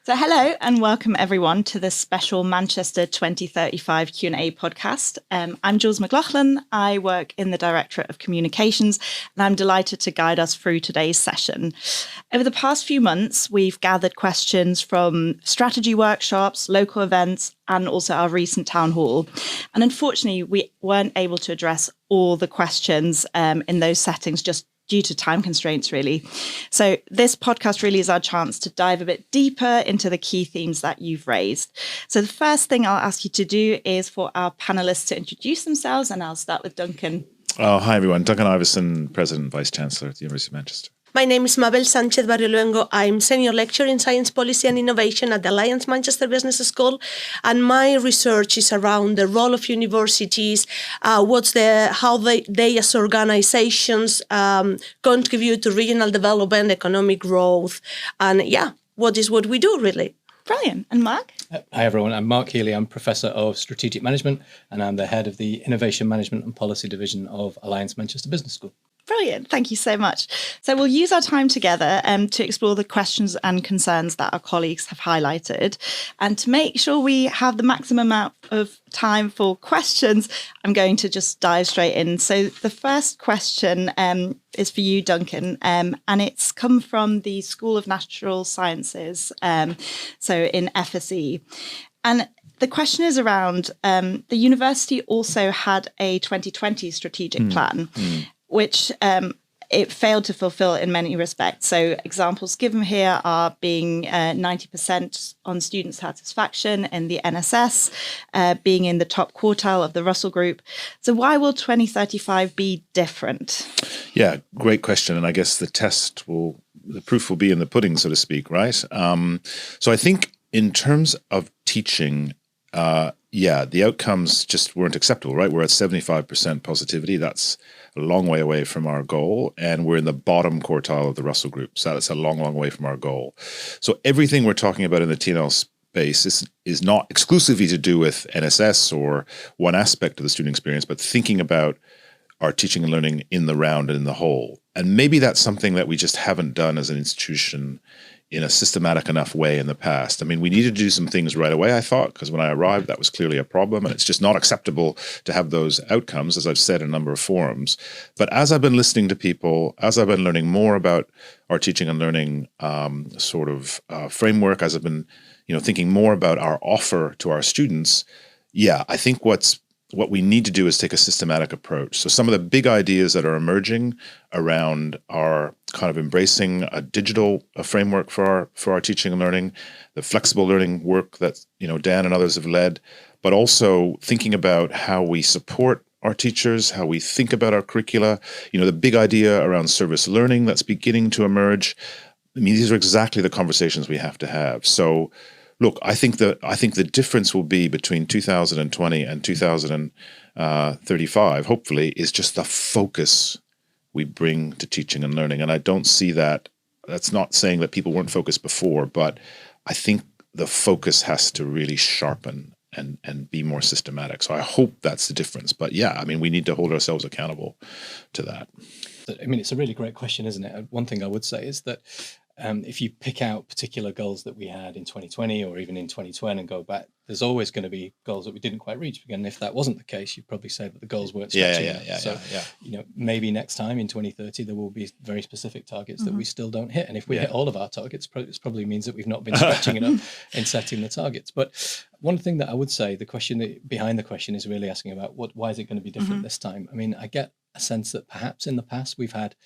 So hello and welcome everyone to this special Manchester 2035 Q&A podcast. I'm Jules McLaughlin. I work in the Directorate of Communications and I'm delighted to guide us through today's session. Over the past few months, we've gathered questions from strategy workshops, local events, and also our recent town hall. And unfortunately, we weren't able to address all the questions in those settings just due to time constraints, really. So this podcast really is our chance to dive a bit deeper into the key themes that you've raised. So the first thing I'll ask you to do is for our panelists to introduce themselves, and I'll start with Duncan. Oh, hi, everyone. Duncan Ivison, President and Vice-Chancellor at the University of Manchester. My name is Mabel Sanchez Barrioluengo. I'm Senior Lecturer in Science Policy and Innovation at the Alliance Manchester Business School. And my research is around the role of universities, how they as organizations contribute to regional development, economic growth, and what we do really. Brilliant. And Mark? Hi, everyone. I'm Mark Healey. I'm Professor of Strategic Management, and I'm the head of the Innovation Management and Policy Division of Alliance Manchester Business School. Brilliant. Thank you so much. So we'll use our time together to explore the questions and concerns that our colleagues have highlighted. And to make sure we have the maximum amount of time for questions, I'm going to just dive straight in. So the first question is for you, Duncan, and it's come from the School of Natural Sciences, so in FSE. And the question is around the university also had a 2020 strategic plan, which it failed to fulfill in many respects. So examples given here are being 90% on student satisfaction in the NSS, being in the top quartile of the Russell Group. So why will 2035 be different? Yeah, great question. And I guess the proof will be in the pudding, so to speak, right? So I think in terms of teaching, the outcomes just weren't acceptable, right? We're at 75% positivity. That's a long way away from our goal. And we're in the bottom quartile of the Russell Group. So that's a long, long way from our goal. So everything we're talking about in the TNL space is not exclusively to do with NSS or one aspect of the student experience, but thinking about our teaching and learning in the round and in the whole. And maybe that's something that we just haven't done as an institution in a systematic enough way in the past. I mean, we needed to do some things right away, I thought, because when I arrived, that was clearly a problem, and it's just not acceptable to have those outcomes, as I've said in a number of forums. But as I've been listening to people, as I've been learning more about our teaching and learning framework, as I've been thinking more about our offer to our students, I think what we need to do is take a systematic approach. So some of the big ideas that are emerging around our kind of embracing a digital framework for our teaching and learning, the flexible learning work that Dan and others have led, but also thinking about how we support our teachers, how we think about our curricula, the big idea around service learning that's beginning to emerge. I mean, these are exactly the conversations we have to have. So look, I think the difference will be between 2020 and 2035, hopefully, is just the focus we bring to teaching and learning. And I don't see that. That's not saying that people weren't focused before, but I think the focus has to really sharpen and be more systematic. So I hope that's the difference. But we need to hold ourselves accountable to that. I mean, it's a really great question, isn't it? One thing I would say is that if you pick out particular goals that we had in 2020 or even in 2020 and go back, there's always going to be goals that we didn't quite reach. And if that wasn't the case, you'd probably say that the goals weren't stretching enough. So, maybe next time in 2030, there will be very specific targets that we still don't hit. And if we hit all of our targets, it probably means that we've not been stretching enough in setting the targets. But one thing that I would say, the question behind the question is really asking about why is it going to be different this time? I mean, I get a sense that perhaps in the past we've had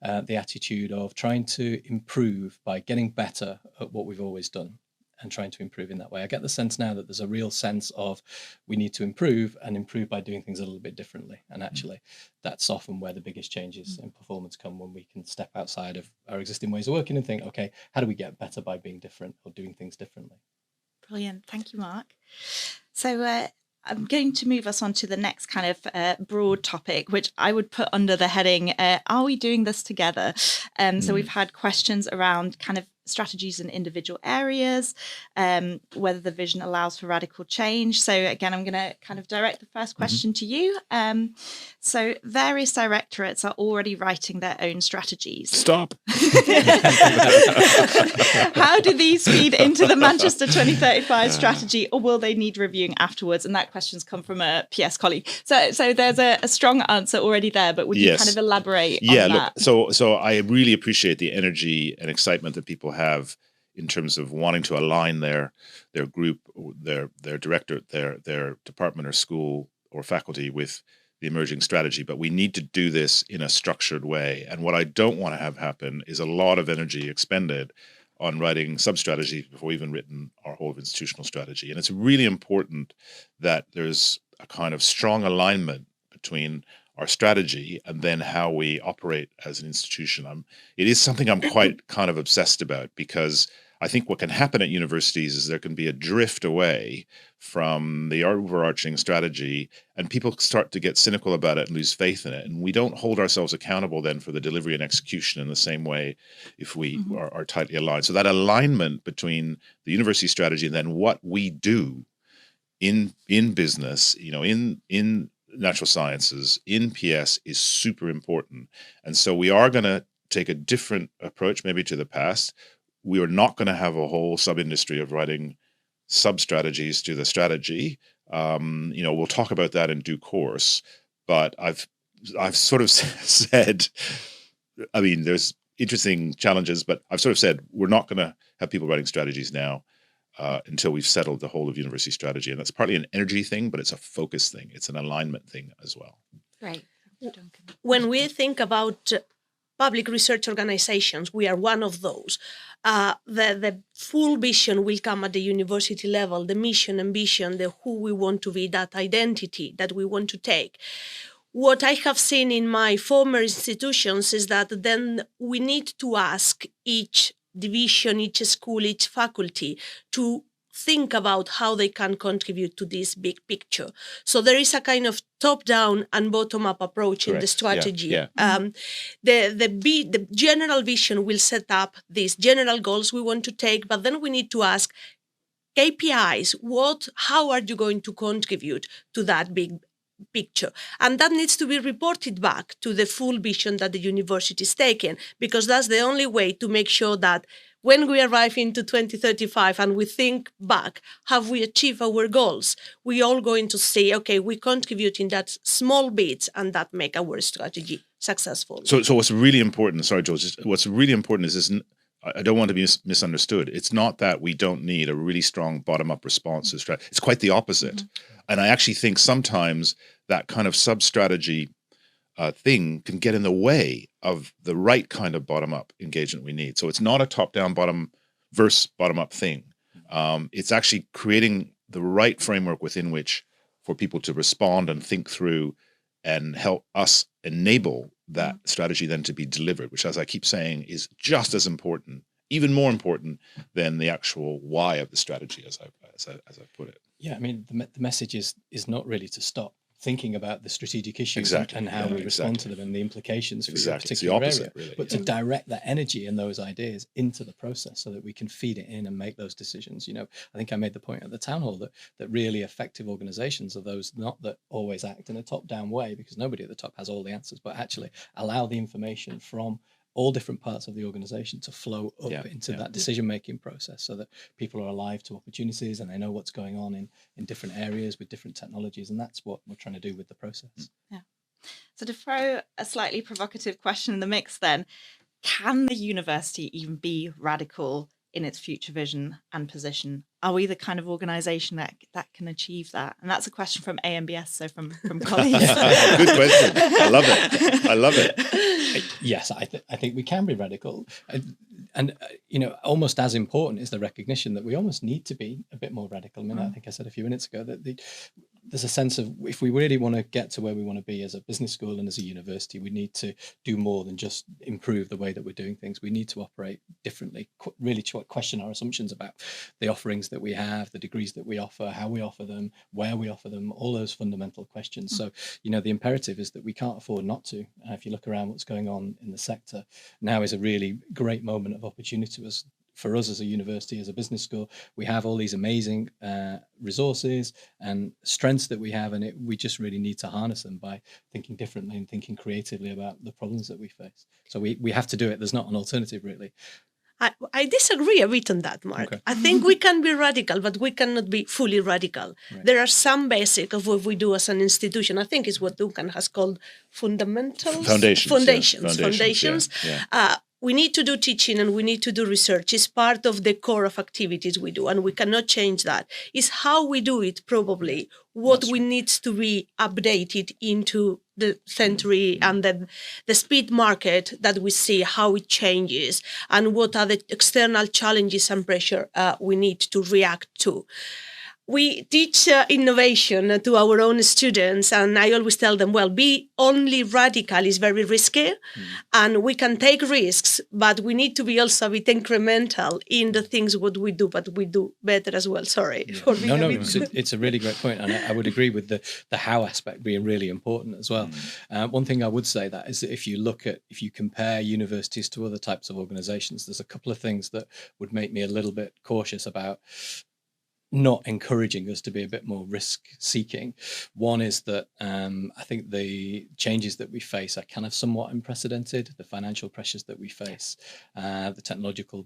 the attitude of trying to improve by getting better at what we've always done and trying to improve in that way. I get the sense now that there's a real sense of we need to improve and improve by doing things a little bit differently. And actually, that's often where the biggest changes in performance come, when we can step outside of our existing ways of working and think, okay, how do we get better by being different or doing things differently? Brilliant. Thank you, Mark. So I'm going to move us on to the next kind of broad topic, which I would put under the heading, are we doing this together? So we've had questions around kind of strategies in individual areas, whether the vision allows for radical change. So again, I'm going to kind of direct the first question to you. So various directorates are already writing their own strategies. Stop. How do these feed into the Manchester 2035 strategy, or will they need reviewing afterwards? And that question's come from a PS colleague. So there's a strong answer already there, but would you kind of elaborate on that? Look, so I really appreciate the energy and excitement that people have in terms of wanting to align their group, or their director, their department or school or faculty with the emerging strategy. But we need to do this in a structured way. And what I don't want to have happen is a lot of energy expended on writing sub-strategies before we've even written our whole institutional strategy. And it's really important that there's a kind of strong alignment between our strategy and then how we operate as an institution. It is something I'm quite kind of obsessed about, because I think what can happen at universities is there can be a drift away from the overarching strategy, and people start to get cynical about it and lose faith in it. And we don't hold ourselves accountable then for the delivery and execution in the same way if we are tightly aligned. So that alignment between the university strategy and then what we do in business, in natural sciences, in PS, is super important. And so we are going to take a different approach maybe to the past. We are not going to have a whole sub-industry of writing sub-strategies to the strategy. We'll talk about that in due course. But I've sort of said, I mean, there's interesting challenges, but I've sort of said we're not going to have people writing strategies now until we've settled the whole of university strategy. And that's partly an energy thing, but it's a focus thing. It's an alignment thing as well. Right. Duncan. When we think about public research organizations, we are one of those. The full vision will come at the university level, the mission and vision, the who we want to be, that identity that we want to take. What I have seen in my former institutions is that then we need to ask each division, each school, each faculty to think about how they can contribute to this big picture. So there is a kind of top-down and bottom-up approach in the strategy. The general vision will set up these general goals we want to take, but then we need to ask KPIs. How are you going to contribute to that big picture? And that needs to be reported back to the full vision that the university is taking, because that's the only way to make sure that when we arrive into 2035 and we think back, have we achieved our goals? We all going to say, okay, we contribute in that small bits, and that make our strategy successful. So what's really important, sorry, George, what's really important is this, I don't want to be misunderstood. It's not that we don't need a really strong bottom-up response to strategy. It's quite the opposite. And I actually think sometimes that kind of sub-strategy thing can get in the way of the right kind of bottom-up engagement we need. So it's not a top-down bottom-up thing. It's actually creating the right framework within which for people to respond and think through and help us enable that strategy then to be delivered, which, as I keep saying, is just as important, even more important than the actual why of the strategy, as I put it. Yeah, I mean, the message is not really to stop thinking about the strategic issues and how we respond to them and the implications for your particular area, really, but to direct that energy and those ideas into the process so that we can feed it in and make those decisions. I think I made the point at the town hall that really effective organizations are those not that always act in a top-down way, because nobody at the top has all the answers, but actually allow the information from all different parts of the organization to flow up into that decision-making process, so that people are alive to opportunities and they know what's going on in different areas with different technologies. And that's what we're trying to do with the process. Yeah. So to throw a slightly provocative question in the mix then, can the university even be radical in its future vision and position? Are we the kind of organization that can achieve that? And that's a question from AMBS, so from colleagues. Good question. I love it. Yes, I think we can be radical. And almost as important is the recognition that we almost need to be a bit more radical. I mean, I think I said a few minutes ago that there's a sense of, if we really want to get to where we want to be as a business school and as a university, we need to do more than just improve the way that we're doing things. We need to operate differently, really question our assumptions about the offerings that we have, the degrees that we offer, how we offer them, where we offer them, all those fundamental questions. So, the imperative is that we can't afford not to. If you look around what's going on in the sector, now is a really great moment of opportunity for us as a university, as a business school, we have all these amazing resources and strengths that we have, and we just really need to harness them by thinking differently and thinking creatively about the problems that we face. So we have to do it. There's not an alternative, really. I disagree a bit on that, Mark. Okay. I think we can be radical, but we cannot be fully radical. Right. There are some basic of what we do as an institution. I think it's what Duncan has called fundamentals. Foundations. Yeah. We need to do teaching and we need to do research. It's part of the core of activities we do, and we cannot change that. It's how we do it, probably, what we need to be updated into the century and the speed market that we see, how it changes, and what are the external challenges and pressure we need to react to. We teach innovation to our own students, and I always tell them, well, be only radical is very risky, and we can take risks, but we need to be also a bit incremental in the things what we do, but we do better as well. Sorry. For being No, it's a really great point, and I would agree with the how aspect being really important as well. One thing I would say that is that if you compare universities to other types of organizations, there's a couple of things that would make me a little bit cautious about not encouraging us to be a bit more risk-seeking. One is that I think the changes that we face are kind of somewhat unprecedented. The financial pressures that we face, the technological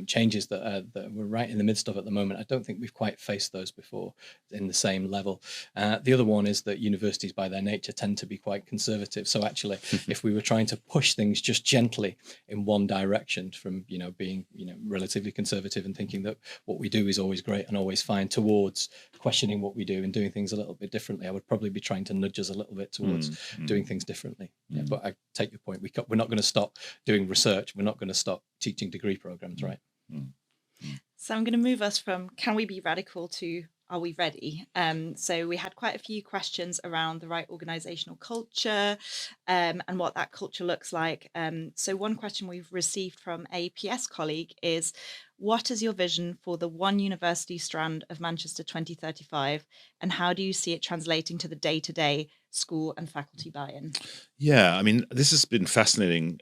changes that we're right in the midst of at the moment, I don't think we've quite faced those before in the same level. The other one is that universities, by their nature, tend to be quite conservative. So actually, if we were trying to push things just gently in one direction, from being relatively conservative and thinking that what we do is always great and always fine, towards questioning what we do and doing things a little bit differently, I would probably be trying to nudge us a little bit towards doing things differently. Yeah, but I take your point. We're not going to stop doing research. We're not going to stop teaching degree programs, right? So I'm going to move us from can we be radical to are we ready? So we had quite a few questions around the right organizational culture and what that culture looks like. So one question we've received from a PS colleague is, what is your vision for the One University strand of Manchester 2035, and how do you see it translating to the day-to-day school and faculty buy-in? Yeah, I mean, this has been fascinating.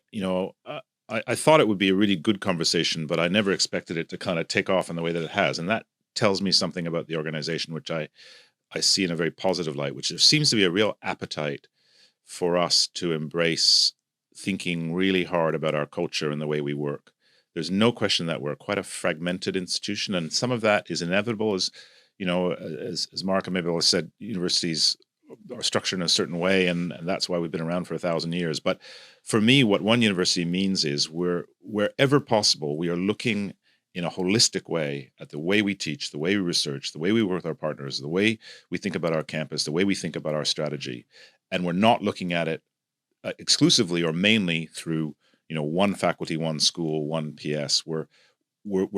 I thought it would be a really good conversation, but I never expected it to kind of take off in the way that it has. And that tells me something about the organization, which I see in a very positive light, which there seems to be a real appetite for us to embrace thinking really hard about our culture and the way we work. There's no question that we're quite a fragmented institution, and some of that is inevitable. As Mark and Mabel has said, universities are structured in a certain way, and that's why we've been around for 1,000 years. But for me, what One University means is wherever possible, we are looking in a holistic way at the way we teach, the way we research, the way we work with our partners, the way we think about our campus, the way we think about our strategy. And we're not looking at it exclusively or mainly through one faculty, one school, one PS. We're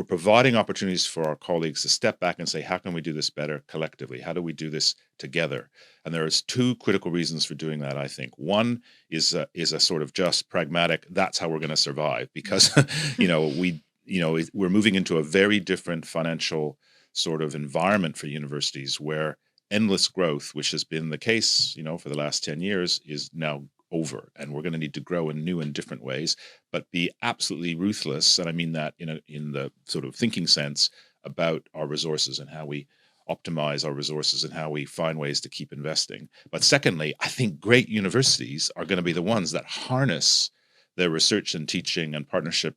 providing opportunities for our colleagues to step back and say, how can we do this better collectively? How do we do this together? And there's two critical reasons for doing that, I think. One is a sort of just pragmatic, that's how we're going to survive, because we're moving into a very different financial sort of environment for universities where endless growth, which has been the case, for the last 10 years, is now over, and we're going to need to grow in new and different ways, but be absolutely ruthless, and I mean that in the sort of thinking sense, about our resources and how we optimize our resources and how we find ways to keep investing. But secondly, I think great universities are going to be the ones that harness their research and teaching and partnership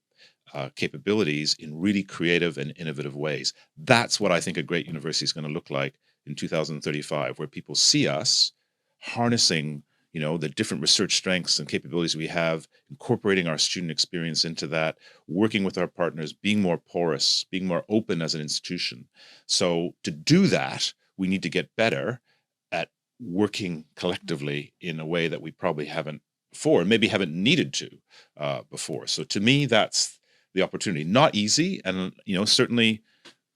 capabilities in really creative and innovative ways. That's what I think a great university is going to look like in 2035, where people see us harnessing the different research strengths and capabilities we have, incorporating our student experience into that, working with our partners, being more porous, being more open as an institution. So to do that, we need to get better at working collectively in a way that we probably haven't before, and maybe haven't needed to before. So to me, that's the opportunity. Not easy, and certainly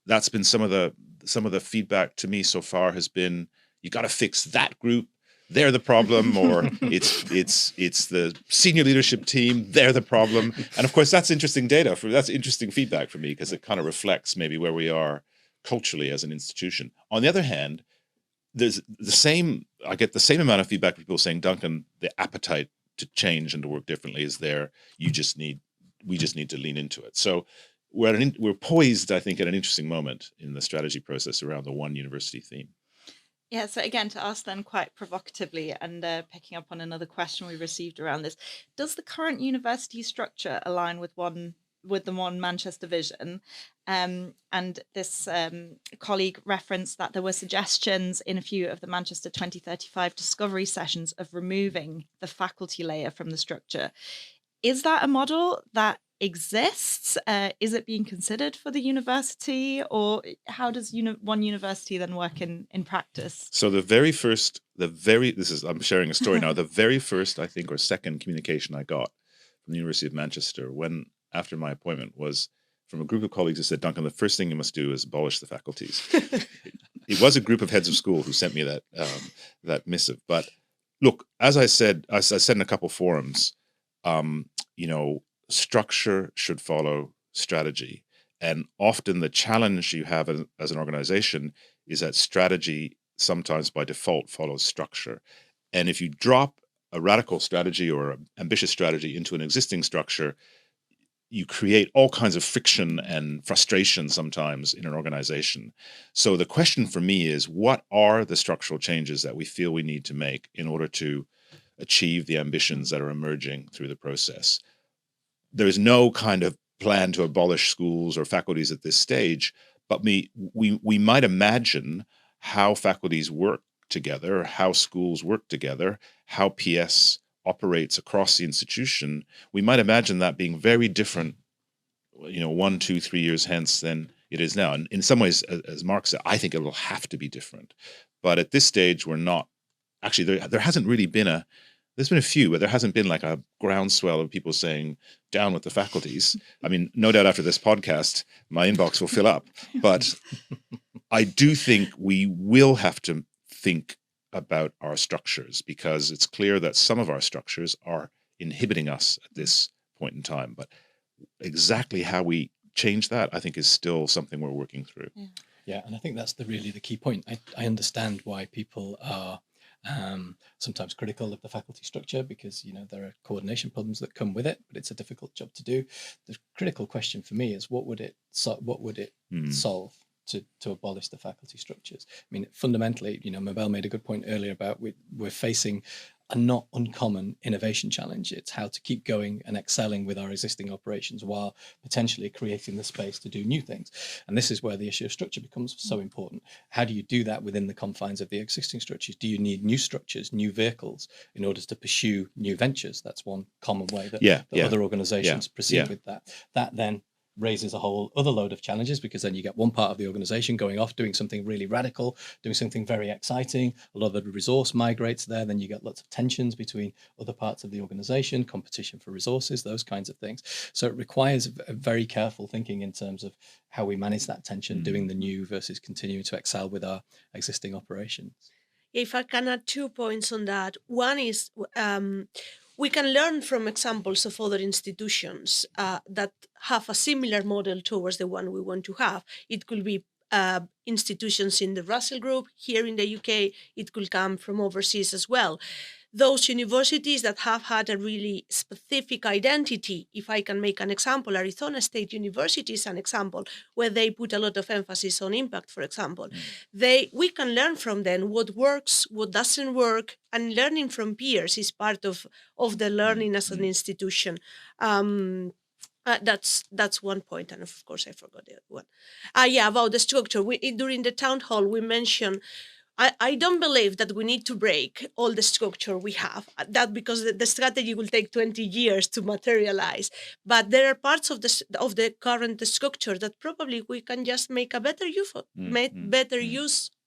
that's been some of the feedback to me so far has been, you got to fix that group. They're the problem, or it's the senior leadership team. They're the problem, and of course that's interesting data. That's interesting feedback for me, because it kind of reflects maybe where we are culturally as an institution. On the other hand, there's I get the same amount of feedback from people saying, Duncan, the appetite to change and to work differently is there. We just need to lean into it. So we're poised, I think, at an interesting moment in the strategy process around the one university theme. Yeah, so again, to ask then quite provocatively and picking up on another question we received around this, does the current university structure align with the one Manchester vision? And this colleague referenced that there were suggestions in a few of the Manchester 2035 discovery sessions of removing the faculty layer from the structure. Is that a model that exists? Is it being considered for the university, or how does one university then work in practice? So I'm sharing a story now. The very first, I think, or second communication I got from the University of Manchester after my appointment was from a group of colleagues who said, Duncan, the first thing you must do is abolish the faculties. It was a group of heads of school who sent me that missive. But look, as I said in a couple forums, structure should follow strategy. And often the challenge you have as an organization is that strategy sometimes by default follows structure. And if you drop a radical strategy or an ambitious strategy into an existing structure, you create all kinds of friction and frustration sometimes in an organization. So the question for me is, what are the structural changes that we feel we need to make in order to achieve the ambitions that are emerging through the process? There is no kind of plan to abolish schools or faculties at this stage, but we might imagine how faculties work together, how schools work together, how PS operates across the institution. We might imagine that being very different, 1, 2, 3 years hence than it is now. And in some ways, as Mark said, I think it will have to be different. But at this stage, we're not. Actually, there hasn't really been there's been a few, but there hasn't been like a groundswell of people saying, down with the faculties. I mean, no doubt after this podcast, my inbox will fill up. But I do think we will have to think about our structures, because it's clear that some of our structures are inhibiting us at this point in time. But exactly how we change that, I think, is still something we're working through. Yeah, and I think that's really the key point. I understand why people are sometimes critical of the faculty structure, because there are coordination problems that come with it, but it's a difficult job to do. The critical question for me is, what would it solve to abolish the faculty structures? I mean, fundamentally, Mabel made a good point earlier about we're facing a not uncommon innovation challenge. It's how to keep going and excelling with our existing operations while potentially creating the space to do new things. And this is where the issue of structure becomes so important. How do you do that within the confines of the existing structures? Do you need new structures, new vehicles in order to pursue new ventures? That's one common way that other organizations proceed with that. That then raises a whole other load of challenges, because then you get one part of the organization going off doing something really radical, doing something very exciting. A lot of the resource migrates there. Then you get lots of tensions between other parts of the organization, competition for resources, those kinds of things. So it requires a very careful thinking in terms of how we manage that tension, doing the new versus continuing to excel with our existing operations. If I can add 2 points on that. One is we can learn from examples of other institutions that have a similar model towards the one we want to have. It could be institutions in the Russell Group here in the UK. It could come from overseas as well. Those universities that have had a really specific identity, if I can make an example, Arizona State University is an example where they put a lot of emphasis on impact, for example. We can learn from them what works, what doesn't work, and learning from peers is part of the learning as an institution. That's one point, and of course I forgot the other one. About the structure. During the town hall, we mentioned, I don't believe that we need to break all the structure we have, that because the strategy will take 20 years to materialize. But there are parts of the current structure that probably we can just make a better use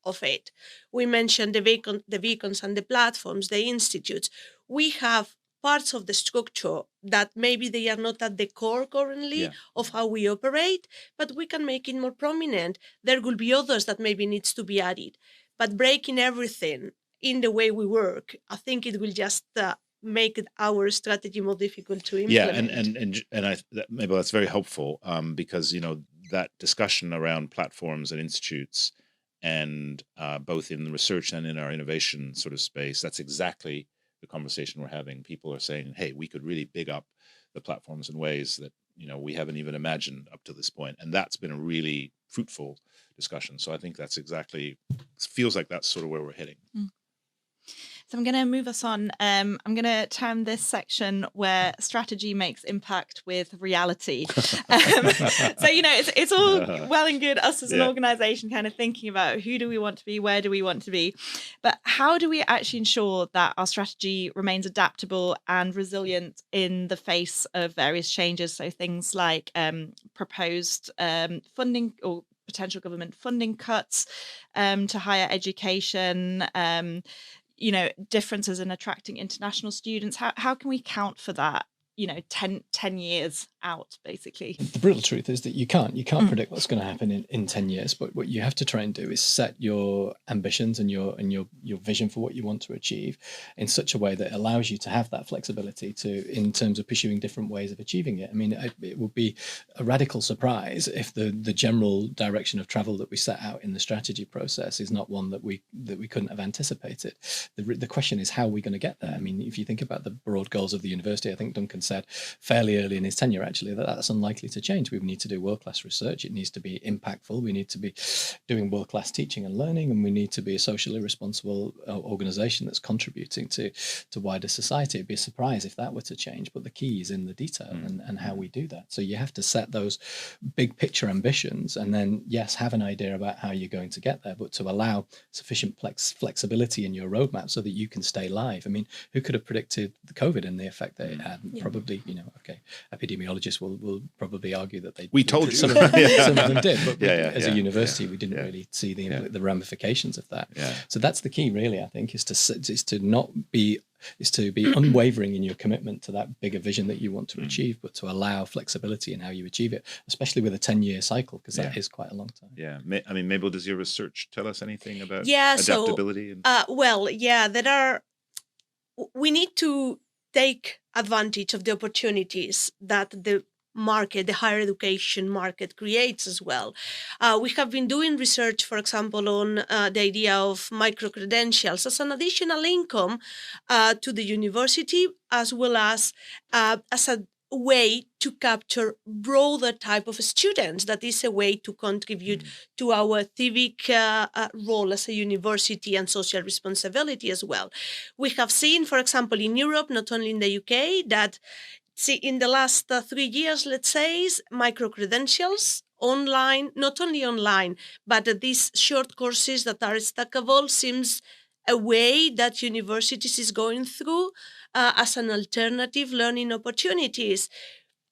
of it. We mentioned the beacons and the platforms, the institutes. We have parts of the structure that maybe they are not at the core currently of how we operate, but we can make it more prominent. There will be others that maybe needs to be added. But breaking everything in the way we work, I think it will just make our strategy more difficult to implement. Yeah, Mabel, that's very helpful because that discussion around platforms and institutes, and both in the research and in our innovation sort of space, that's exactly the conversation we're having. People are saying, "Hey, we could really big up the platforms in ways that, we haven't even imagined up to this point. And that's been a really fruitful discussion. So I think feels like that's sort of where we're heading. So I'm going to move us on. I'm going to term this section where strategy makes impact with reality. So, it's all well and good, us as an organization kind of thinking about who do we want to be, where do we want to be, but how do we actually ensure that our strategy remains adaptable and resilient in the face of various changes? So things like proposed funding or potential government funding cuts to higher education, differences in attracting international students. How can we count for that, 10 years out, basically? The brutal truth is that you can't predict what's going to happen in 10 years, but what you have to try and do is set your ambitions and your vision for what you want to achieve in such a way that allows you to have that flexibility in terms of pursuing different ways of achieving it. I mean, it would be a radical surprise if the general direction of travel that we set out in the strategy process is not one that we couldn't have anticipated. The question is, how are we going to get there? I mean, if you think about the broad goals of the university, I think Duncan said fairly early in his tenure actually that's unlikely to change. We need to do world-class research. It needs to be impactful. We need to be doing world-class teaching and learning, and we need to be a socially responsible organization that's contributing to wider society. It'd be a surprise if that were to change, but the key is in the detail and how we do that. So you have to set those big picture ambitions and then, yes, have an idea about how you're going to get there, but to allow sufficient flexibility in your roadmap so that you can stay live. I mean, who could have predicted the COVID and the effect that it had? Probably, epidemiologists will probably argue that we told you. Some of them did, but as a university, we didn't really see the ramifications of that. So that's the key, really. I think is to be unwavering in your commitment to that bigger vision that you want to achieve, but to allow flexibility in how you achieve it, especially with a 10-year cycle, because that is quite a long time. Yeah, I mean, Mabel, does your research tell us anything about adaptability? We need to take advantage of the opportunities that the higher education market creates as well. We have been doing research, for example, on the idea of micro-credentials as an additional income to the university, as well as a way to capture broader type of students. That is a way to contribute to our civic role as a university and social responsibility as well. We have seen, for example, in Europe, not only in the UK, that in the last 3 years, let's say, micro-credentials online, not only online, but these short courses that are stackable seems a way that universities is going through as an alternative learning opportunities.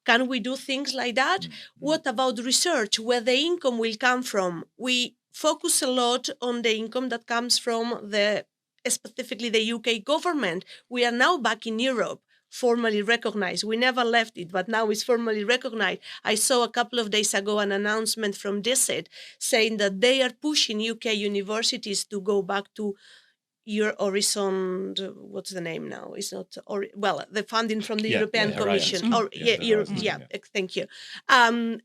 Can we do things like that? What about research, where the income will come from? We focus a lot on the income that comes from specifically the UK government. We are now back in Europe, formally recognized. We never left it, but now it's formally recognized. I saw a couple of days ago an announcement from DISIT saying that they are pushing UK universities to go back to your Horizon, what's the name now? It's not, the funding from the European Commission. Thank you.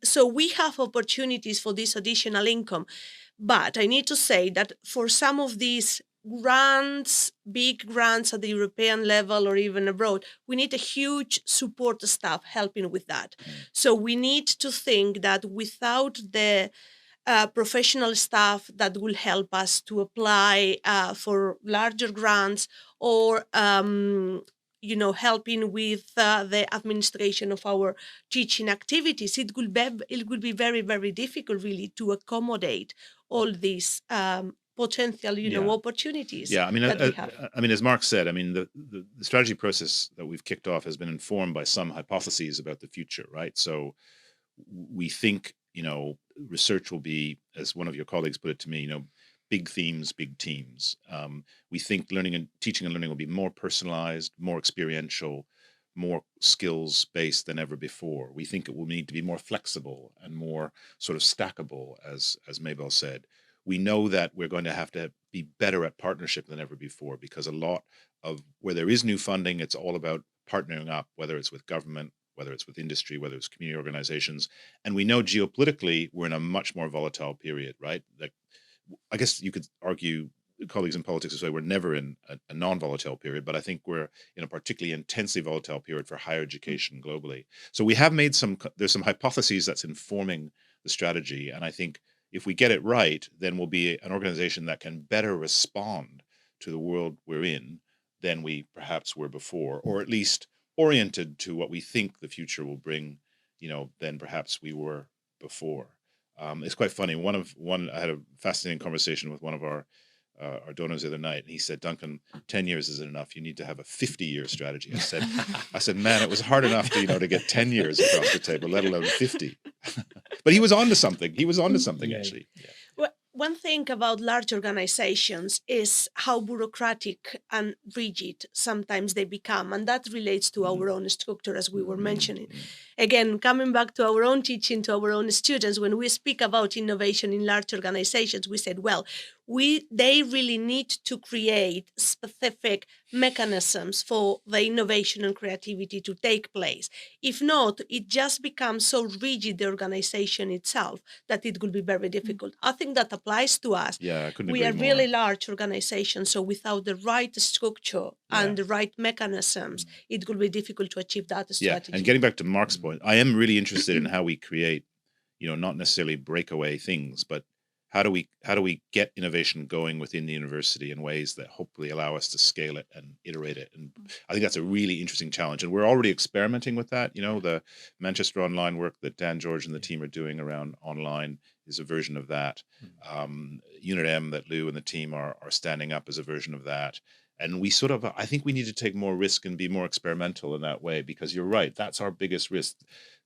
So we have opportunities for this additional income. But I need to say that for some of these grants, big grants at the European level or even abroad, we need a huge support staff helping with that. So we need to think that without the professional staff that will help us to apply for larger grants or helping with the administration of our teaching activities, it will be very, very difficult really to accommodate all these potential opportunities. Yeah, I mean, as Mark said, I mean, the strategy process that we've kicked off has been informed by some hypotheses about the future, right? So we think, research will be, as one of your colleagues put it to me, big themes, big teams. We think teaching and learning will be more personalized, more experiential, more skills-based than ever before. We think it will need to be more flexible and more sort of stackable, as Mabel said. We know that we're going to have to be better at partnership than ever before, because a lot of where there is new funding, it's all about partnering up, whether it's with government, whether it's with industry, whether it's community organizations. And we know geopolitically, we're in a much more volatile period, right? Like, I guess you could argue colleagues in politics say we're never in a non-volatile period, but I think we're in a particularly intensely volatile period for higher education globally. So we have made there's some hypotheses that's informing the strategy. And I think if we get it right, then we'll be an organization that can better respond to the world we're in than we perhaps were before, or at least oriented to what we think the future will bring, than perhaps we were before. It's quite funny. I had a fascinating conversation with one of our donors the other night, and he said, "Duncan, 10 years isn't enough. You need to have a 50-year strategy." I said, man, it was hard enough to get 10 years across the table, let alone 50. But he was onto something. Actually. Yeah. Well, one thing about large organizations is how bureaucratic and rigid sometimes they become, and that relates to our own structure, as we were mentioning. Again, coming back to our own teaching, to our own students, when we speak about innovation in large organizations, we said, well, they really need to create specific mechanisms for the innovation and creativity to take place. If not, it just becomes so rigid, the organization itself, that it will be very difficult. I think that applies to us. Yeah, I couldn't We agree are more. really large organizations, so without the right structure and the right mechanisms, it will be difficult to achieve that strategy. Yeah, and getting back to Mark's point, I am really interested in how we create, not necessarily breakaway things, but how do we get innovation going within the university in ways that hopefully allow us to scale it and iterate it? And I think that's a really interesting challenge. And we're already experimenting with that. The Manchester Online work that Dan George and the team are doing around online is a version of that. Unit M that Lou and the team are standing up as a version of that. And we I think we need to take more risk and be more experimental in that way, because you're right, that's our biggest risk.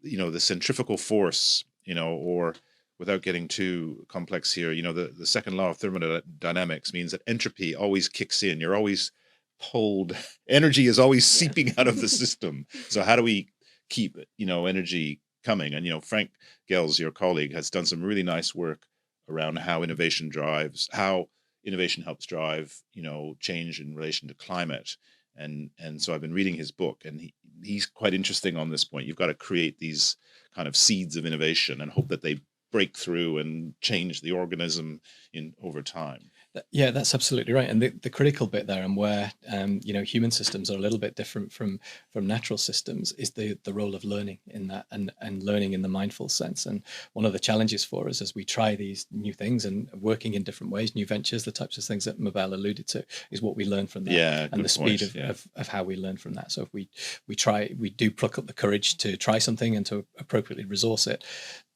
The centrifugal force, or without getting too complex here, the second law of thermodynamics means that entropy always kicks in. You're always pulled, energy is always seeping out of the system. So how do we keep, energy coming? And, Frank Gels, your colleague, has done some really nice work around how innovation helps drive, change in relation to climate. And so I've been reading his book, and he's quite interesting on this point. You've got to create these kind of seeds of innovation and hope that they break through and change the organism over time. Yeah, that's absolutely right. And the critical bit there, and where human systems are a little bit different from natural systems, is the role of learning in that, and learning in the mindful sense. And one of the challenges for us as we try these new things and working in different ways, new ventures, the types of things that Mabel alluded to, is what we learn from that, and the speed of how we learn from that. So if we do pluck up the courage to try something and to appropriately resource it,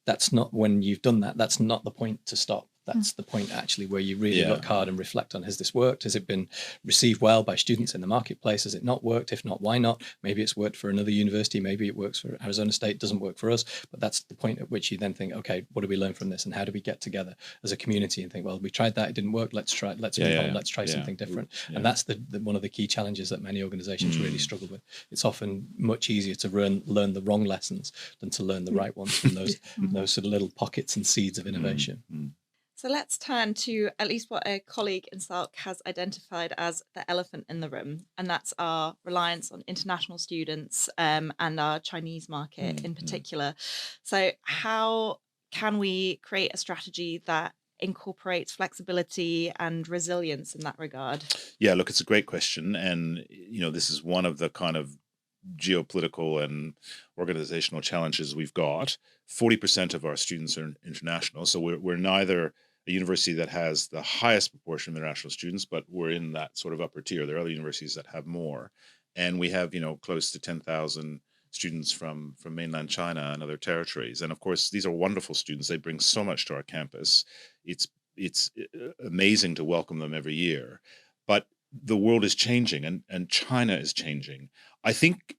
that's not, when you've done that, that's not the point to stop. That's the point actually where you really look hard and reflect on, has this worked? Has it been received well by students in the marketplace? Has it not worked? If not, why not? Maybe it's worked for another university. Maybe it works for Arizona State, doesn't work for us. But that's the point at which you then think, okay, what do we learn from this? And how do we get together as a community and think, well, we tried that, it didn't work. Let's move on. Let's try something different. Yeah. And that's the one of the key challenges that many organizations really struggle with. It's often much easier to learn the wrong lessons than to learn the right ones from those sort of little pockets and seeds of innovation. So let's turn to at least what a colleague in SALC has identified as the elephant in the room, and that's our reliance on international students and our Chinese market in particular. So how can we create a strategy that incorporates flexibility and resilience in that regard? Yeah, look, it's a great question. And, this is one of the kind of geopolitical and organizational challenges we've got. 40% of our students are international. So we're neither a university that has the highest proportion of international students, but we're in that sort of upper tier. There are other universities that have more. And we have, close to 10,000 students from mainland China and other territories. And of course, these are wonderful students. They bring so much to our campus. It's amazing to welcome them every year. But the world is changing, and China is changing. I think,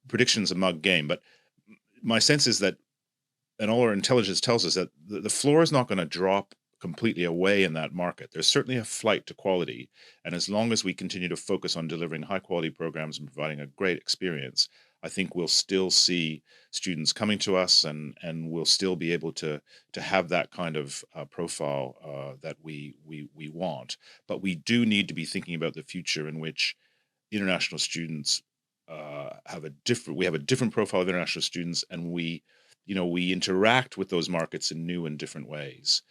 prediction's a mug game, but my sense is that, and all our intelligence tells us, that the floor is not going to drop completely away in that market. There's certainly a flight to quality. And as long as we continue to focus on delivering high quality programs and providing a great experience, I think we'll still see students coming to us, and we'll still be able to have that kind of profile that we want. But we do need to be thinking about the future in which international students have a different profile of international students, and we interact with those markets in new and different ways.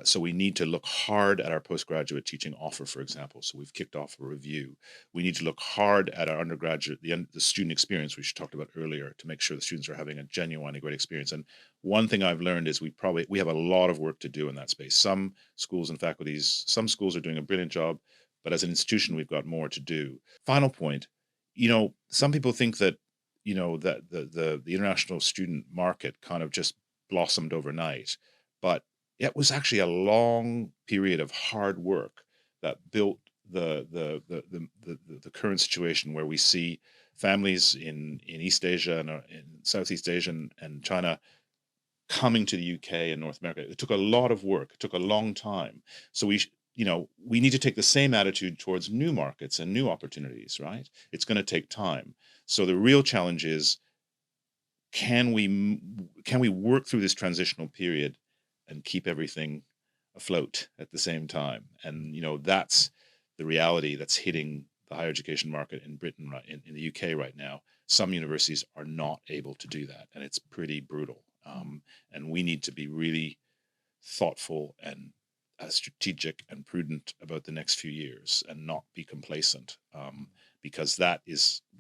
So we need to look hard at our postgraduate teaching offer, for example. So we've kicked off a review. We need to look hard at our undergraduate, the student experience, which we talked about earlier, to make sure the students are having a genuinely great experience. And one thing I've learned is we have a lot of work to do in that space. Some schools and faculties, some schools are doing a brilliant job, but as an institution, we've got more to do. Final point, some people think that, that the international student market kind of just blossomed overnight, but it was actually a long period of hard work that built the current situation where we see families in East Asia and in Southeast Asia and China coming to the UK and North America. It took a lot of work. It took a long time. So we need to take the same attitude towards new markets and new opportunities, right? It's going to take time. So the real challenge is, can we work through this transitional period and keep everything afloat at the same time? And that's the reality that's hitting the higher education market in Britain, right, in the UK right now. Some universities are not able to do that, and it's pretty brutal. And we need to be really thoughtful and strategic and prudent about the next few years, and not be complacent, because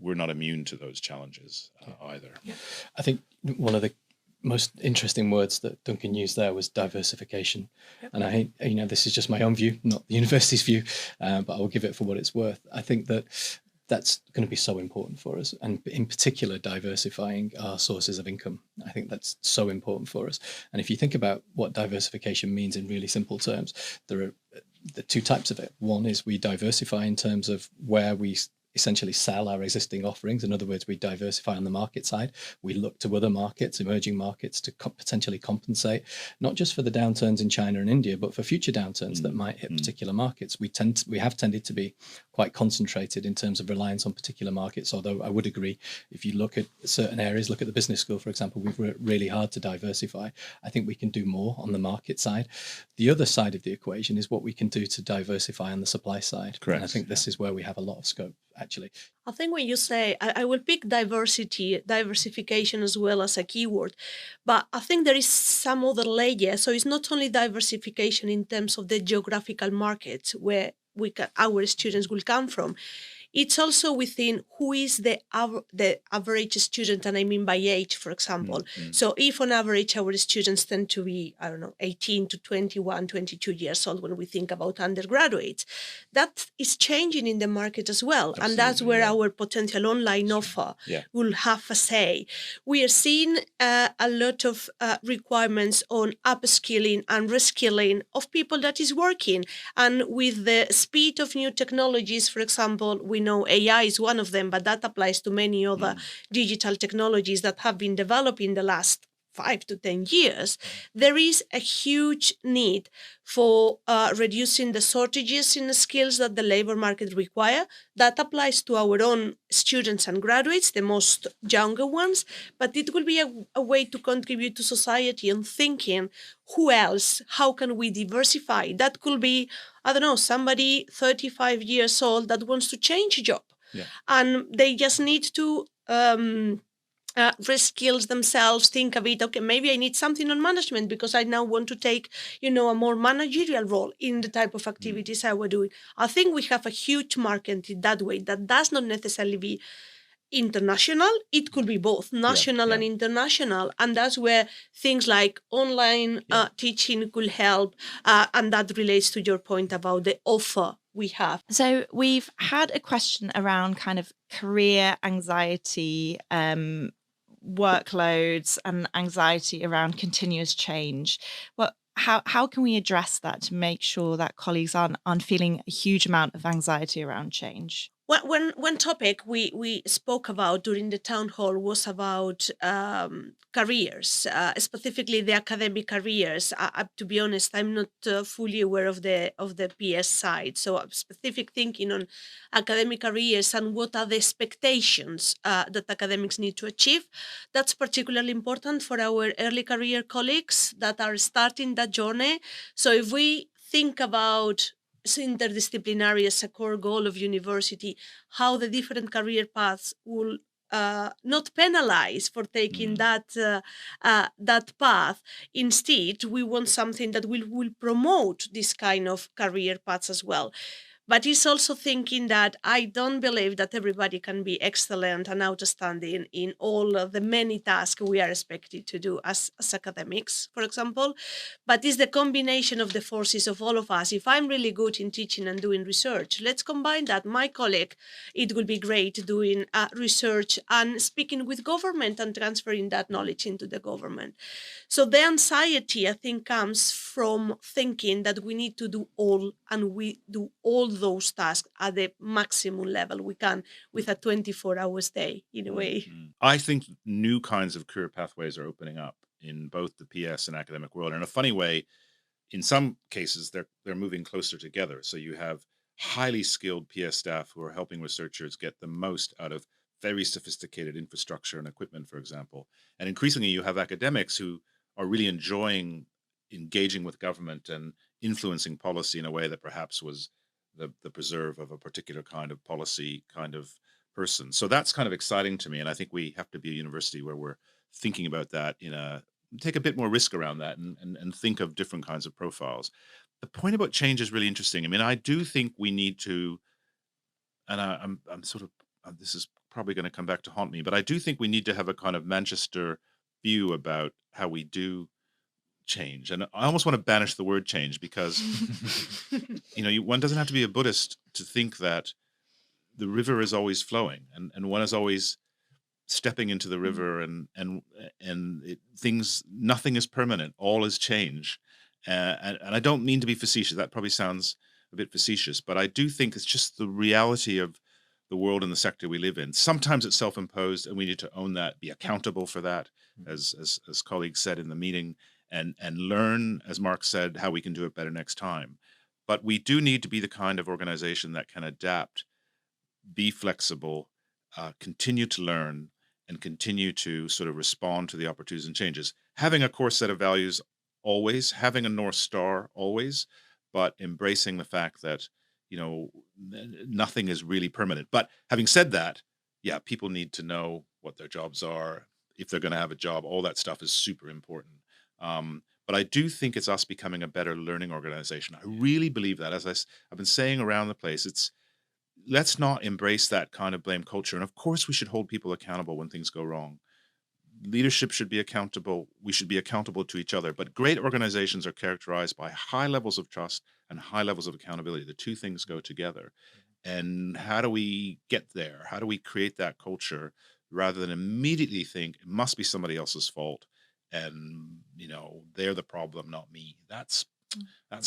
we're not immune to those challenges either. Yeah. I think one of the most interesting words that Duncan used there was diversification. Yep. And this is just my own view, not the university's view, but I will give it for what it's worth. I think that's going to be so important for us, and in particular, diversifying our sources of income. I think that's so important for us. And if you think about what diversification means in really simple terms, there are the two types of it. One is we diversify in terms of where we essentially sell our existing offerings. In other words, we diversify on the market side. We look to other markets, emerging markets, to potentially compensate, not just for the downturns in China and India, but for future downturns that might hit particular markets. We have tended to be quite concentrated in terms of reliance on particular markets, although I would agree, if you look at certain areas, look at the business school, for example, we've worked really hard to diversify. I think we can do more on the market side. The other side of the equation is what we can do to diversify on the supply side. Correct. And I think this is where we have a lot of scope, actually. I think when you say, I will pick diversification as well as a keyword, but I think there is some other layer. So it's not only diversification in terms of the geographical markets where our students will come from. It's also within who is the average student, and I mean by age, for example. So if on average our students tend to be, 18 to 21, 22 years old when we think about undergraduates, that is changing in the market as well. Absolutely, and that's where our potential online offer will have a say. We are seeing a lot of requirements on upskilling and reskilling of people that is working. And with the speed of new technologies, for example, we know AI is one of them, but that applies to many other digital technologies that have been developed in the last 5 to 10 years. There is a huge need for reducing the shortages in the skills that the labor market require. That applies to our own students and graduates, the most younger ones, but it will be a way to contribute to society and thinking, who else? How can we diversify? That could be, somebody 35 years old that wants to change a job. Yeah. And they just need to reskills themselves, think a bit, okay, maybe I need something on management because I now want to take, a more managerial role in the type of activities I was doing. I think we have a huge market in that way. That does not necessarily be international. It could be both national and international. And that's where things like online teaching could help. And that relates to your point about the offer we have. So we've had a question around kind of career anxiety, workloads and anxiety around continuous change. How can we address that to make sure that colleagues aren't feeling a huge amount of anxiety around change? One topic we spoke about during the town hall was about careers, specifically the academic careers. To be honest, I'm not fully aware of the PS side. So specific thinking on academic careers and what are the expectations that academics need to achieve. That's particularly important for our early career colleagues that are starting that journey. So if we think about interdisciplinary as a core goal of university, how the different career paths will not penalized for taking that path. Instead, we want something that will promote this kind of career paths as well. But it's also thinking that I don't believe that everybody can be excellent and outstanding in all of the many tasks we are expected to do as academics, for example. But it's the combination of the forces of all of us. If I'm really good in teaching and doing research, let's combine that. My colleague, it will be great doing research and speaking with government and transferring that knowledge into the government. So the anxiety, I think, comes from thinking that we need to do all, and we do all those tasks at the maximum level we can with a 24 hours day, in a way. I think new kinds of career pathways are opening up in both the PS and academic world. And in a funny way, in some cases, they're moving closer together. So you have highly skilled PS staff who are helping researchers get the most out of very sophisticated infrastructure and equipment, for example. And increasingly, you have academics who are really enjoying engaging with government and influencing policy in a way that perhaps was the preserve of a particular kind of policy kind of person. So that's kind of exciting to me. And I think we have to be a university where we're thinking about that take a bit more risk around that and think of different kinds of profiles. The point about change is really interesting. I mean, I do think we need to, and I'm sort of, this is probably going to come back to haunt me, but I do think we need to have a kind of Manchester view about how we do change. And I almost want to banish the word change because, one doesn't have to be a Buddhist to think that the river is always flowing and one is always stepping into the river and nothing is permanent, all is change. And I don't mean to be facetious. That probably sounds a bit facetious, but I do think it's just the reality of the world and the sector we live in. Sometimes it's self-imposed and we need to own that, be accountable for that, as colleagues said in the meeting, and learn, as Mark said, how we can do it better next time. But we do need to be the kind of organization that can adapt, be flexible, continue to learn, and continue to sort of respond to the opportunities and changes. Having a core set of values always, having a North Star always, but embracing the fact that, nothing is really permanent. But having said that, yeah, people need to know what their jobs are, if they're going to have a job, all that stuff is super important. But I do think it's us becoming a better learning organization. I really believe that. As I've been saying around the place, let's not embrace that kind of blame culture. And of course, we should hold people accountable when things go wrong. Leadership should be accountable. We should be accountable to each other. But great organizations are characterized by high levels of trust and high levels of accountability. The two things go together. And how do we get there? How do we create that culture rather than immediately think it must be somebody else's fault? And, they're the problem, not me. That's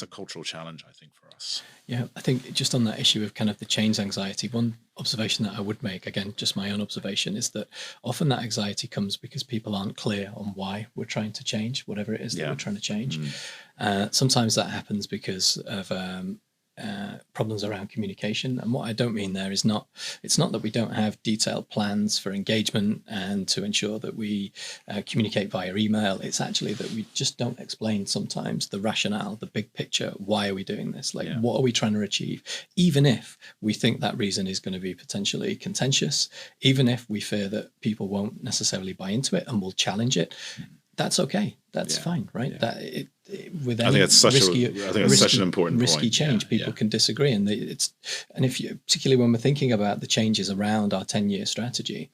a cultural challenge, I think, for us. Yeah, I think just on that issue of kind of the change anxiety, one observation that I would make, again, just my own observation, is that often that anxiety comes because people aren't clear on why we're trying to change, whatever it is that we're trying to change. Sometimes that happens because of problems around communication. And what I don't mean there is it's not that we don't have detailed plans for engagement and to ensure that we communicate via email. It's actually that we just don't explain sometimes the rationale, the big picture. Why are we doing this? What are we trying to achieve? Even if we think that reason is going to be potentially contentious, even if we fear that people won't necessarily buy into it and will challenge it, that's okay. That's fine, right? Yeah. With I think it's such an important risky point. change. People can disagree, and if you, particularly when we're thinking about the changes around our 10-year strategy,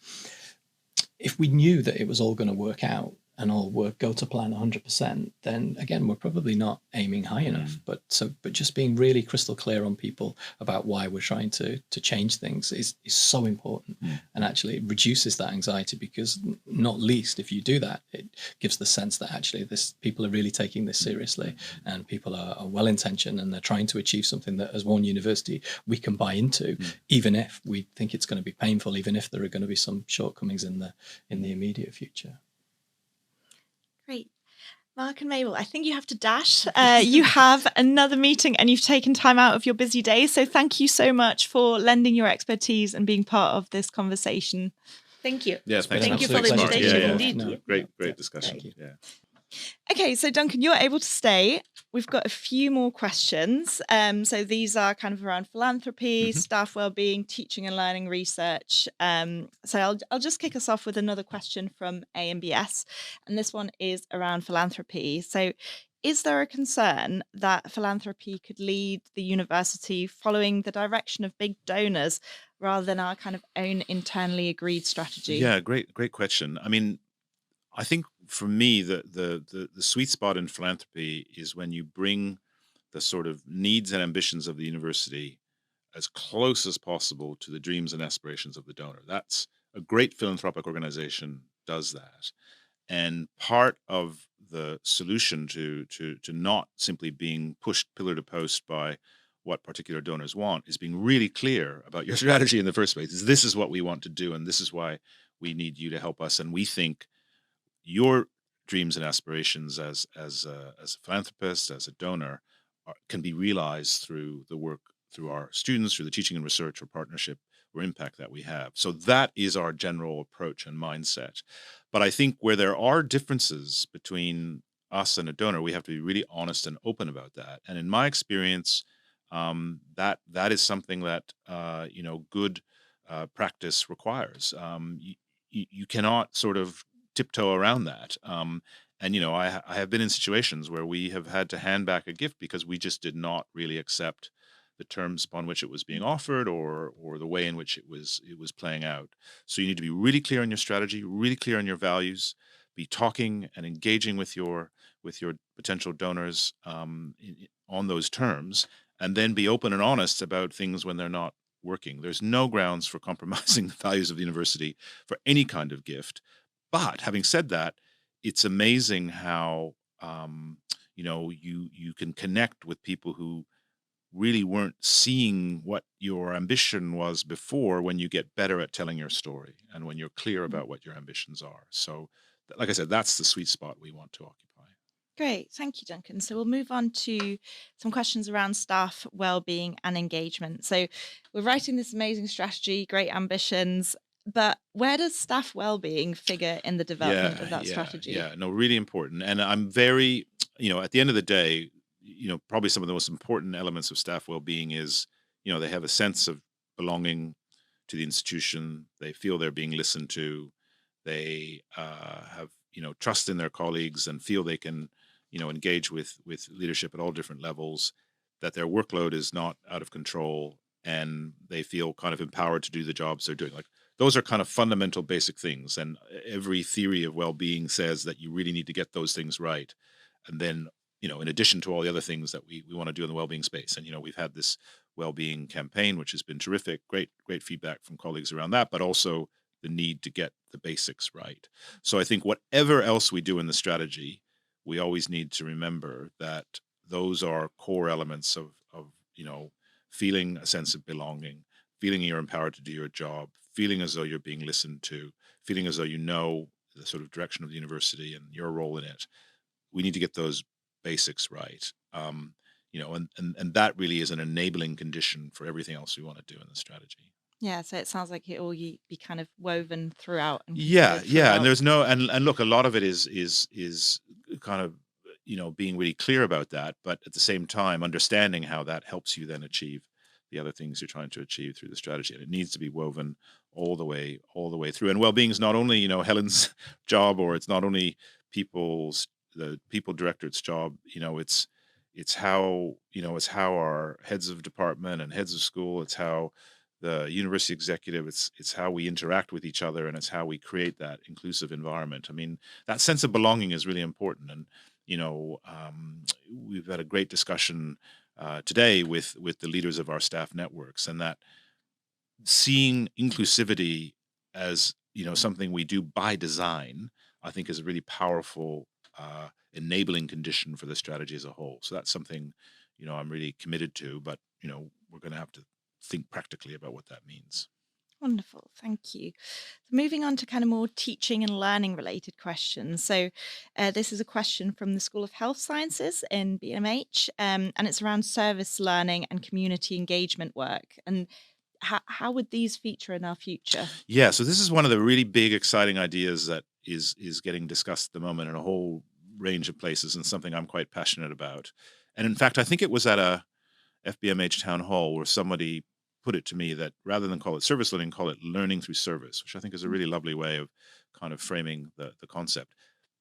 if we knew that it was all going to work out and all go to plan 100%, then again, we're probably not aiming high enough. But just being really crystal clear on people about why we're trying to change things is so important, and actually it reduces that anxiety, because not least if you do that, it gives the sense that actually people are really taking this seriously, and people are well intentioned, and they're trying to achieve something that as one university we can buy into, even if we think it's going to be painful, even if there are going to be some shortcomings in the immediate future. Great. Mark and Mabel, I think you have to dash. You have another meeting and you've taken time out of your busy day. So thank you so much for lending your expertise and being part of this conversation. Thank you. Yeah, thank you for the invitation. Yeah. Indeed. No, great discussion. Yeah. Okay, so Duncan, you're able to stay. we've got a few more questions. So these are kind of around philanthropy, staff wellbeing, teaching and learning research. So I'll just kick us off with another question from AMBS, and this one is around philanthropy. So, is there a concern that philanthropy could lead the university following the direction of big donors rather than our kind of own internally agreed strategy? Yeah, great question. I mean, I think for me, the sweet spot in philanthropy is when you bring the sort of needs and ambitions of the university as close as possible to the dreams and aspirations of the donor. That's a great philanthropic organization does that. And part of the solution to not simply being pushed pillar to post by what particular donors want is being really clear about your strategy in the first place. This is what we want to do, and this is why we need you to help us. And we think your dreams and aspirations as a philanthropist, as a donor, can be realized through the work, through our students, through the teaching and research or partnership or impact that we have. So that is our general approach and mindset. But I think where there are differences between us and a donor, we have to be really honest and open about that. And in my experience, that is something that good practice requires. You cannot sort of tiptoe around that. I have been in situations where we have had to hand back a gift because we just did not really accept the terms upon which it was being offered or the way in which it was playing out. So you need to be really clear on your strategy, really clear on your values, be talking and engaging with your potential donors on those terms, and then be open and honest about things when they're not working. There's no grounds for compromising the values of the university for any kind of gift. But having said that, it's amazing how you can connect with people who really weren't seeing what your ambition was before when you get better at telling your story and when you're clear about what your ambitions are. So, like I said, that's the sweet spot we want to occupy. Great. Thank you, Duncan. So we'll move on to some questions around staff well-being and engagement. So we're writing this amazing strategy, great ambitions, but where does staff well-being figure in the development of that strategy? Yeah, no, really important. And I'm very, at the end of the day, probably some of the most important elements of staff well-being is, they have a sense of belonging to the institution. They feel they're being listened to. They have, trust in their colleagues and feel they can, engage with leadership at all different levels, that their workload is not out of control, and they feel kind of empowered to do the jobs they're doing. Like, those are kind of fundamental basic things. And every theory of well-being says that you really need to get those things right. And then, in addition to all the other things that we want to do in the well-being space. And, we've had this well-being campaign, which has been terrific, great feedback from colleagues around that, but also the need to get the basics right. So I think whatever else we do in the strategy, we always need to remember that those are core elements of feeling a sense of belonging, feeling you're empowered to do your job, feeling as though you're being listened to, feeling as though you know the sort of direction of the university and your role in it. We need to get those basics right. And that really is an enabling condition for everything else we want to do in the strategy. Yeah, so it sounds like it all be kind of woven throughout. And and there's no and look, a lot of it is kind of being really clear about that, but at the same time understanding how that helps you then achieve the other things you're trying to achieve through the strategy. And it needs to be woven all the way through. And well-being is not only Helen's job, or it's not only the people directorate's job. It's how our heads of department and heads of school, it's how the university executive, it's how we interact with each other, and it's how we create that inclusive environment. I mean, that sense of belonging is really important. And we've had a great discussion today with the leaders of our staff networks, and that seeing inclusivity as something we do by design, I think is a really powerful enabling condition for the strategy as a whole. So that's something I'm really committed to, but we're going to have to think practically about what that means. Wonderful, thank you. So moving on to kind of more teaching and learning related questions. So this is a question from the School of Health Sciences in BMH, and it's around service learning and community engagement work. And how would these feature in our future? Yeah, so this is one of the really big, exciting ideas that is getting discussed at the moment in a whole range of places, and something I'm quite passionate about. And in fact, I think it was at a FBMH town hall where somebody put it to me that rather than call it service learning, call it learning through service, which I think is a really lovely way of kind of framing the concept.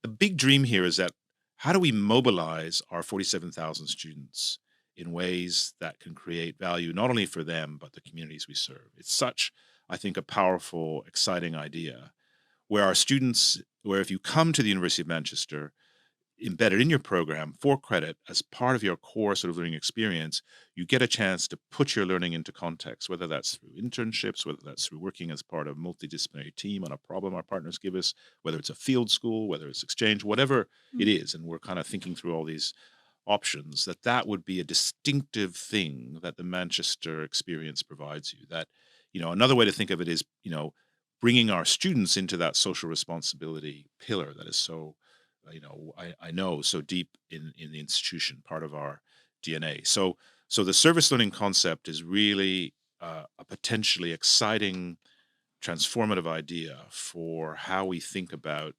The big dream here is that how do we mobilize our 47,000 students in ways that can create value not only for them, but the communities we serve? It's such, I think, a powerful, exciting idea where our students, where if you come to the University of Manchester, embedded in your program for credit as part of your core sort of learning experience, you get a chance to put your learning into context, whether that's through internships, whether that's through working as part of a multidisciplinary team on a problem our partners give us, whether it's a field school, whether it's exchange, whatever it is. And we're kind of thinking through all these options, that would be a distinctive thing that the Manchester experience provides you. That, another way to think of it is, bringing our students into that social responsibility pillar that is so I know so deep in the institution, part of our DNA. So the service learning concept is really a potentially exciting, transformative idea for how we think about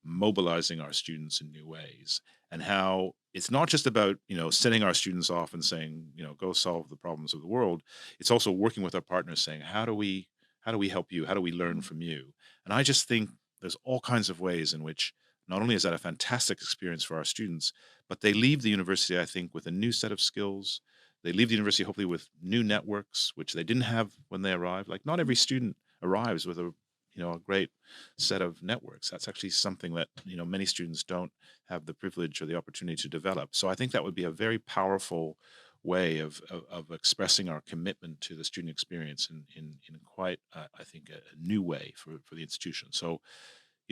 mobilizing our students in new ways, and how it's not just about sending our students off and saying go solve the problems of the world. It's also working with our partners, saying how do we help you? How do we learn from you? And I just think there's all kinds of ways in which not only is that a fantastic experience for our students, but they leave the university, I think, with a new set of skills. They leave the university hopefully with new networks, which they didn't have when they arrived. Like, not every student arrives with a great set of networks. That's actually something that many students don't have the privilege or the opportunity to develop. So I think that would be a very powerful way of expressing our commitment to the student experience in quite I think a new way for the institution. So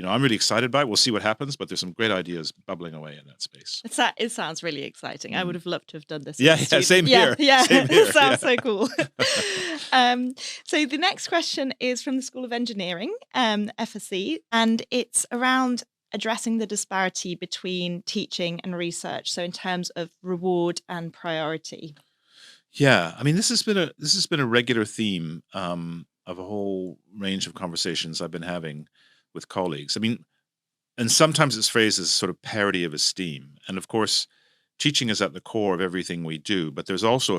I'm really excited by it. We'll see what happens, but there's some great ideas bubbling away in that space. It sounds really exciting. I would have loved to have done this. Yeah, same here. Yeah, same here. It sounds so cool. So the next question is from the School of Engineering, FSC, and it's around addressing the disparity between teaching and research. So in terms of reward and priority. Yeah, I mean, this has been a regular theme of a whole range of conversations I've been having with colleagues. I mean, and sometimes it's phrased as sort of parity of esteem. And of course, teaching is at the core of everything we do. But there's also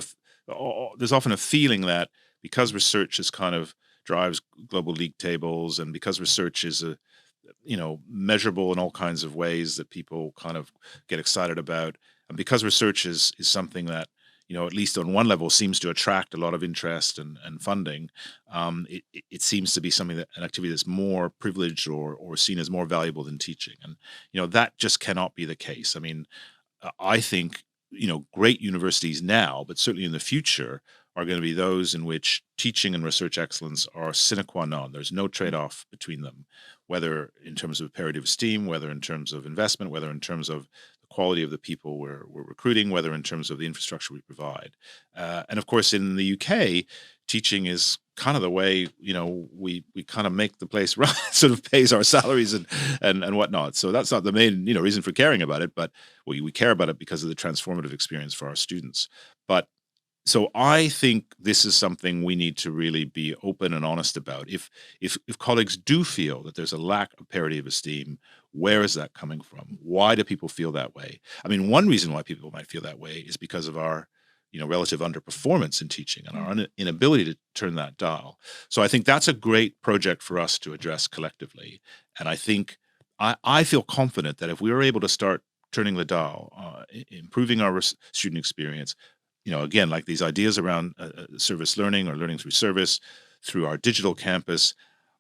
there's often a feeling that because research is kind of drives global league tables, and because research is measurable in all kinds of ways that people kind of get excited about, and because research is something that at least on one level seems to attract a lot of interest and funding, it seems to be something an activity that's more privileged or seen as more valuable than teaching. And that just cannot be the case. I mean, I think great universities now, but certainly in the future, are going to be those in which teaching and research excellence are sine qua non. There's no trade-off between them, whether in terms of parity of esteem, whether in terms of investment, whether in terms of the quality of the people we're recruiting, whether in terms of the infrastructure we provide. And of course, in the UK, teaching is kind of the way, we kind of make the place run, sort of pays our salaries and whatnot. So that's not the main, reason for caring about it, but we care about it because of the transformative experience for our students. But so I think this is something we need to really be open and honest about. If colleagues do feel that there's a lack of parity of esteem, where is that coming from? Why do people feel that way? I mean, one reason why people might feel that way is because of our relative underperformance in teaching and our inability to turn that dial. So I think that's a great project for us to address collectively. And I think I feel confident that if we are able to start turning the dial, improving our student experience, again, like these ideas around service learning or learning through service, through our digital campus,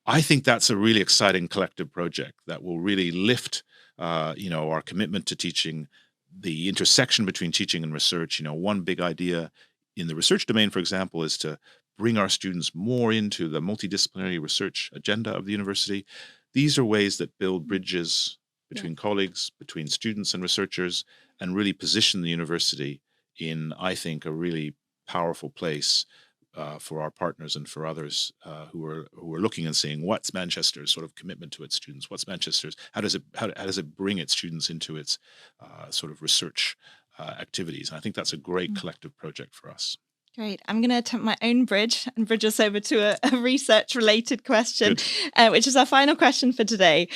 I think that's a really exciting collective project that will really lift, our commitment to teaching, the intersection between teaching and research. One big idea in the research domain, for example, is to bring our students more into the multidisciplinary research agenda of the university. These are ways that build bridges between colleagues, between students and researchers, and really position the university in, I think, a really powerful place for our partners and for others who are looking and seeing what's Manchester's sort of commitment to its students, what's Manchester's, how does it bring its students into its sort of research activities. And I think that's a great collective project for us. Great. I'm going to attempt my own bridge and bridge us over to a research-related question, which is our final question for today.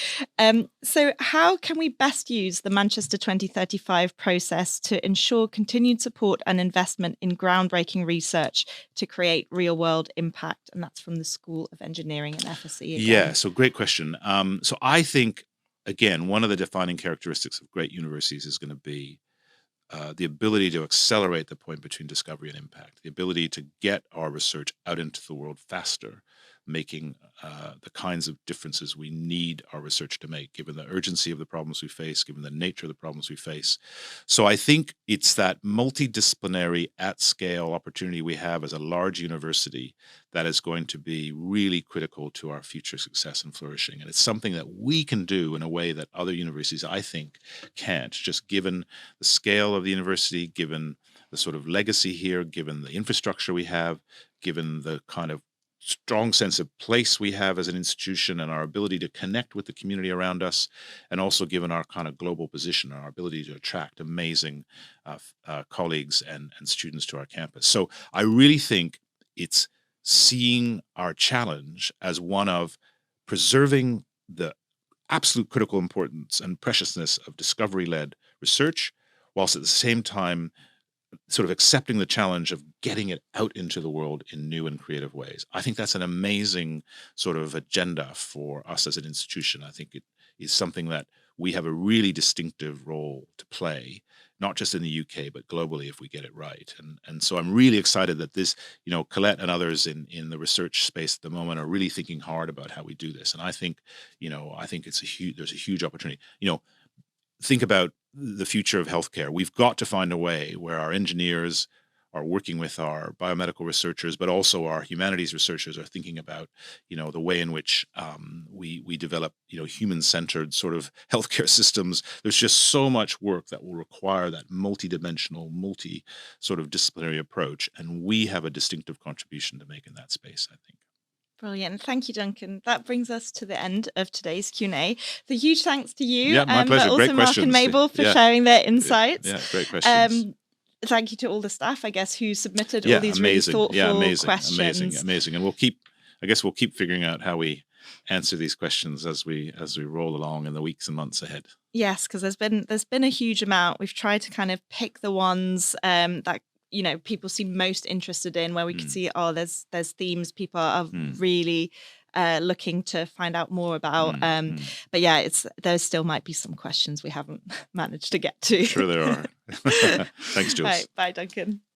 So how can we best use the Manchester 2035 process to ensure continued support and investment in groundbreaking research to create real-world impact? And that's from the School of Engineering and FSE again. Yeah, so great question. So I think, again, one of the defining characteristics of great universities is going to be the ability to accelerate the point between discovery and impact, the ability to get our research out into the world faster, making the kinds of differences we need our research to make, given the urgency of the problems we face, given the nature of the problems we face. So I think it's that multidisciplinary at-scale opportunity we have as a large university that is going to be really critical to our future success and flourishing. And it's something that we can do in a way that other universities, I think, can't, just given the scale of the university, given the sort of legacy here, given the infrastructure we have, given the kind of strong sense of place we have as an institution and our ability to connect with the community around us, and also given our kind of global position and our ability to attract amazing colleagues and students to our campus. So I really think it's seeing our challenge as one of preserving the absolute critical importance and preciousness of discovery-led research, whilst at the same time sort of accepting the challenge of getting it out into the world in new and creative ways. I think that's an amazing sort of agenda for us as an institution. I think it is something that we have a really distinctive role to play, not just in the UK, but globally if we get it right. And so I'm really excited that this, Colette and others in the research space at the moment are really thinking hard about how we do this. And I think, there's a huge opportunity. Think about the future of healthcare. We've got to find a way where our engineers are working with our biomedical researchers, but also our humanities researchers are thinking about, the way in which we develop, human-centered sort of healthcare systems. There's just so much work that will require that multidimensional, sort of disciplinary approach, and we have a distinctive contribution to make in that space, I think. Brilliant. Thank you, Duncan. That brings us to the end of today's Q&A. So huge thanks to you, yeah, my pleasure. but also great Mark questions. and Mabel for sharing their insights. Yeah, great questions. Thank you to all the staff, I guess, who submitted all these really thoughtful questions. Amazing. And we'll keep figuring out how we answer these questions as we roll along in the weeks and months ahead. Yes, because there's been a huge amount. We've tried to kind of pick the ones that people seem most interested in, where we can see, there's themes people are really looking to find out more about. But yeah, there still might be some questions we haven't managed to get to. Sure there are. Thanks, Jules. Right, bye, Duncan.